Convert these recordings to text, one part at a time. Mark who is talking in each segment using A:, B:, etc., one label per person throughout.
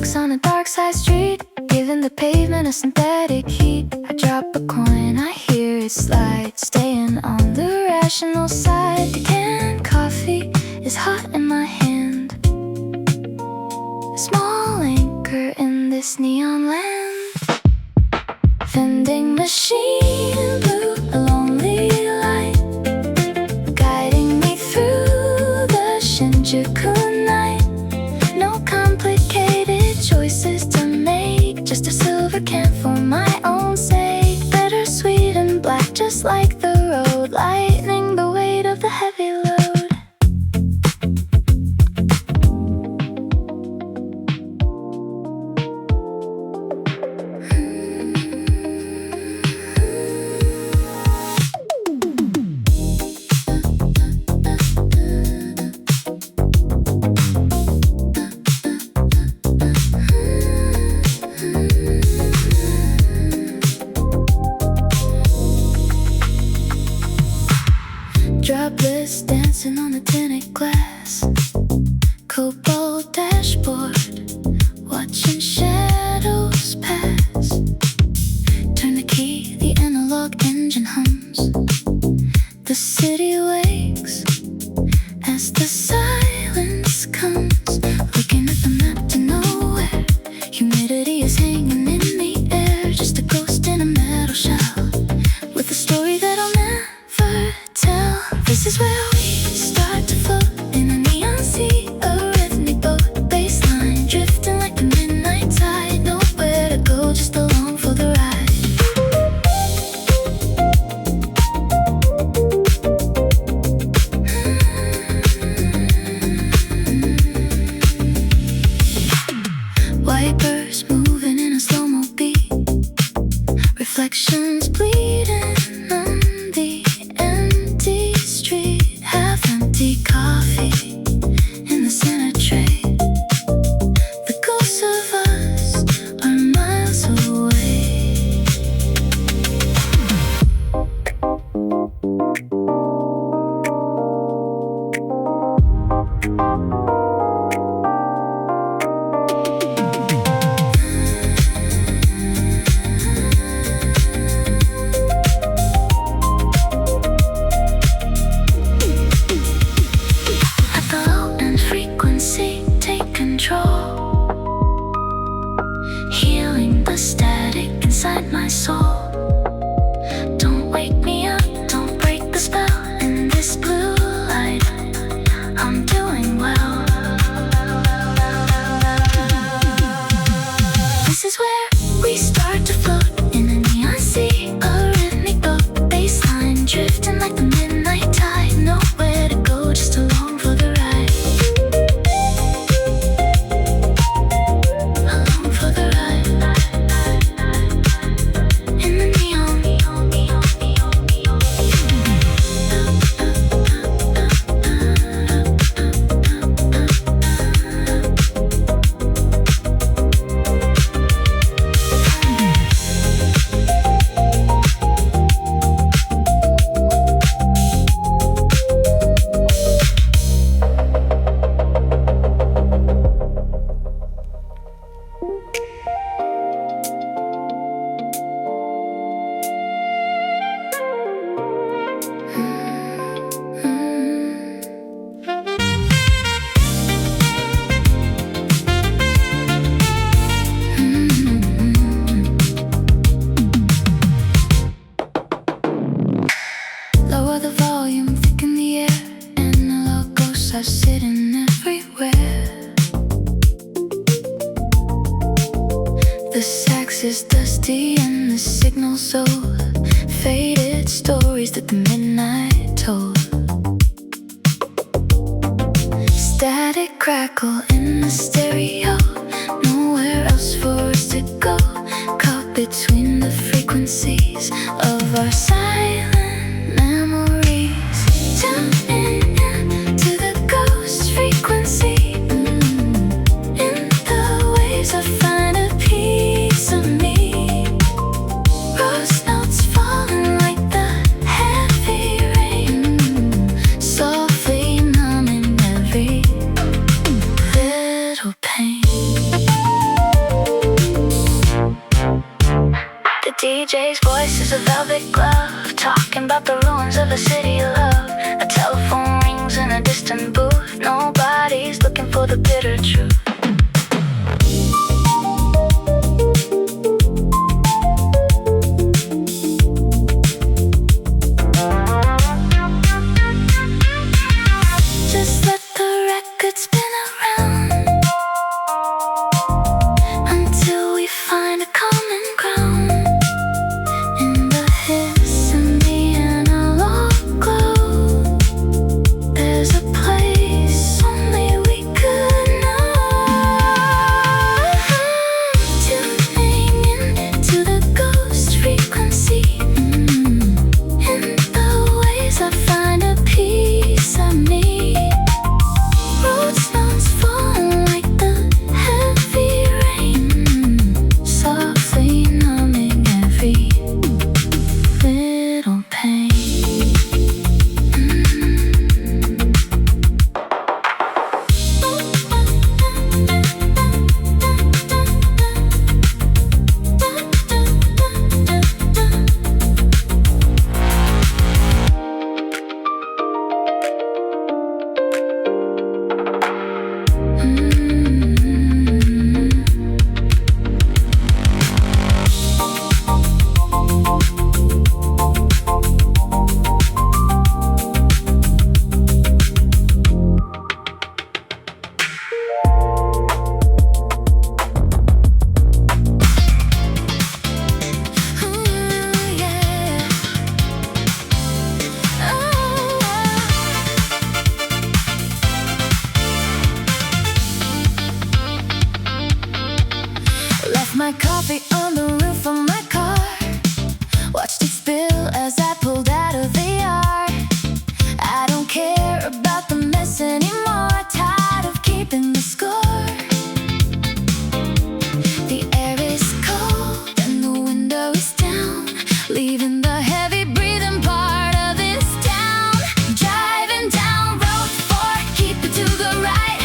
A: blocks on a dark side street, giving the pavement a synthetic heat. I drop a coin, I hear it slide, staying on the rational side. The canned coffee is hot in my hand, a small anchor in this neon land. Vending machine blew a lonely light, guiding me through the Shinjuku night. No complicated choices to make, just a silver can for my own sake. Bittersweet and black, just like the road, lightening the weight of the heavy load. Droplets dancing on a tinted glass, cobalt dashboard, watching shadows pass. Turn the key, the analog engine hums. The city wakes as the silence comes. Looking at the map to nowhere, humidity is hanging in the air. Just a ghost in a metal shell, with a story that I'll never tell. This is where we start to float in a neon sea, a rhythmic boat, baseline drifting like the midnight tide. Nowhere to go, just along for the ride. Wipers moving in a slow-mo beat, reflections bleeding on the empty street. Half-empty coffee in the center tray. The ghosts of us are miles away. Let the low end frequency take control, healing the static inside my soul. Don't wake me up, don't break the spell in this blue light. I'm doing well. This is where we start to float in a neon sea, a rhythmic boat, baseline drifting like the midnight tide. Nowhere to go, just along for the ride. Along for the ride. In the neon. Lower the volume, thicken the air. Analog ghosts are sitting everywhere. The sax is dusty and the signal's old, faded stories that the midnight told. Static crackle in the stereo, nowhere else for us to go. Caught between the frequencies of our silent memories. Tune in to the ghost frequency. In the waves I find a piece of me. Rose notes falling like the heavy rain, softly numbing every little pain. DJ's voice is a velvet glove, talking about the ruins of a city you love. A telephone rings in a distant booth. Nobody's looking for the bitter truth. Just let the record spin around until we find a common ground. In the hiss and the analog glow, there's a place only we could know. Tuning into the ghost frequency. In the ways I find a piece of me. Road stones falling like the heavy rain, softly numbing every little pain. Left my coffee on the roof of my car. Watched it spill as I pulled out of the yard. I don't care about the mess anymore. Tired of keeping the score. The air is cold and the window is down, leaving the heavy breathing part of this town. Driving down Road 4, keep it to the right.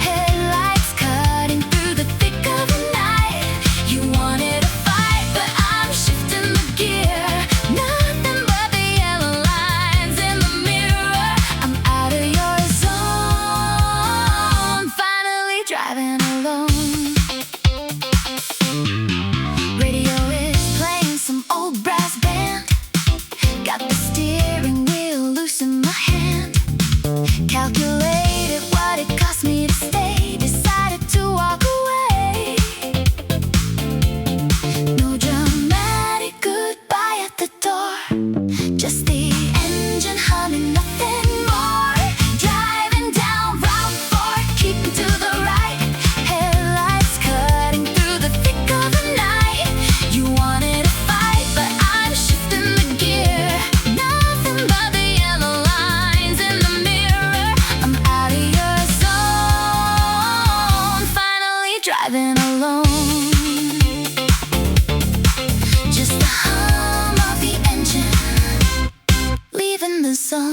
A: Headlights cutting through the thick of the night. You wanted a fight, but I'm shifting the gear. Nothing but the yellow lines in the mirror. I'm out of your zone. Finally driving alone. Radio is playing some old brass band. Got the steering wheel loose in my hand. Calculated what it cost me to stay. Decided to walk away. No dramatic goodbye at the door. Just the engine humming, nothing more. Driving down Route 4, keeping to the right. Headlights cutting through the thick of the night. You wanted a fight, but I'm shifting the gear. Nothing but the yellow lines in the mirror. I'm out of your zone. Finally driving alone. Just the hum of the engine, leaving the zone.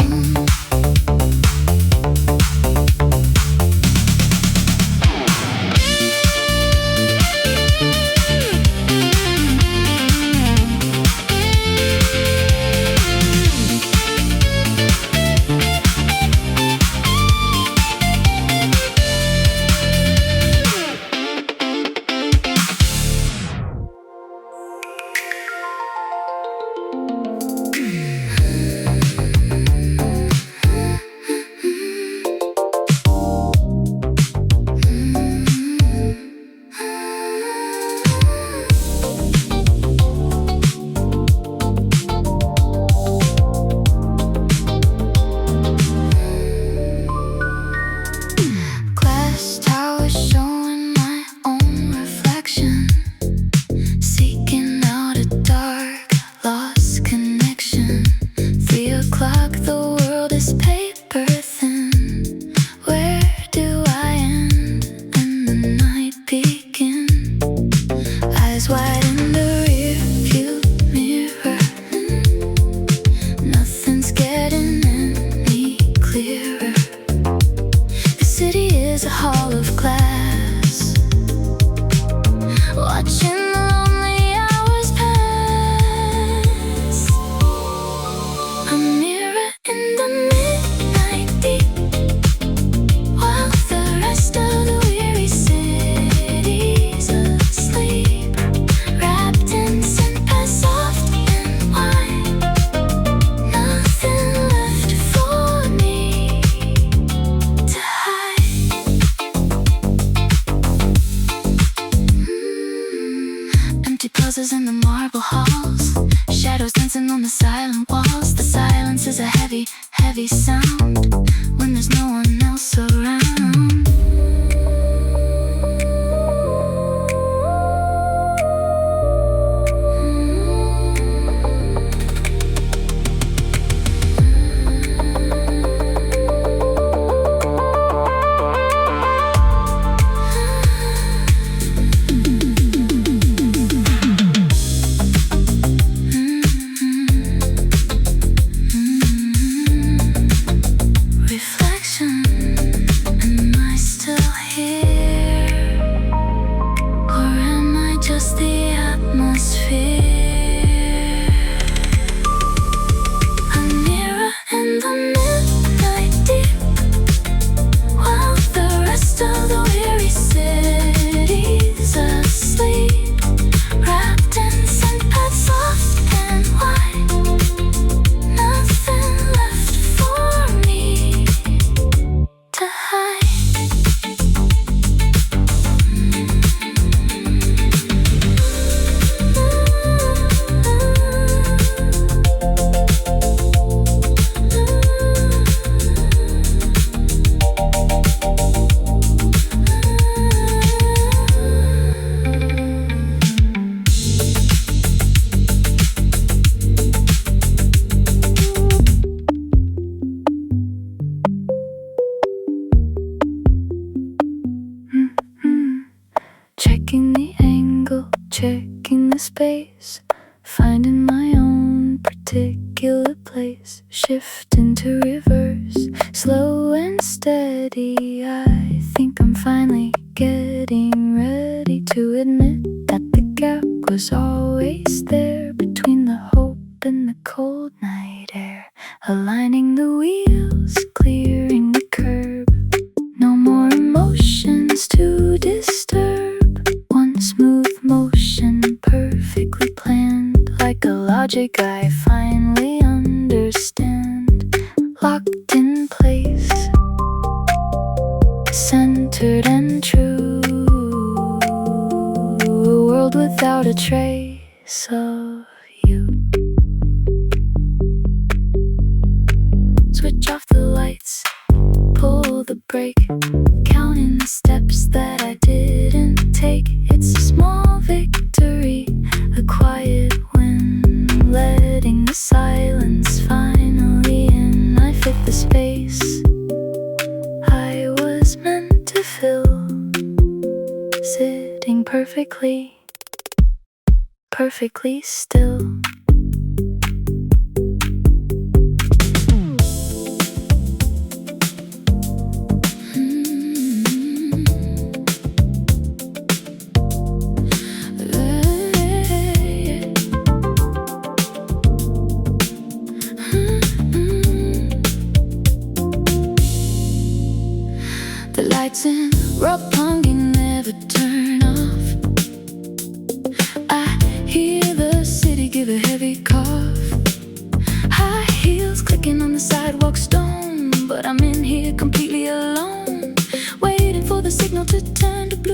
A: houses and the marble halls, shadows dancing on the silent walls. The silence is a heavy, heavy sound when there's no one else around. Checking the angle, checking the space, finding my own particular place. Shift into reverse, slow and steady. I think I'm finally getting ready to admit that the gap was always there between the hope and the cold night air. Aligning the wheels, clearing the curb. No more emotions to disturb. Smooth motion, perfectly planned, like a logic I finally understand. Locked in place, centered and true. A world without a trace of you. Switch off the lights, pull the brake, counting the steps that I didn't take. It's a small victory, a quiet win, letting the silence finally in. I fit the space I was meant to fill, sitting perfectly, perfectly still. The lights in Roppongi never turn off. I hear the city give a heavy cough. High heels clicking on the sidewalk stone, but I'm in here completely alone, waiting for the signal to turn to blue.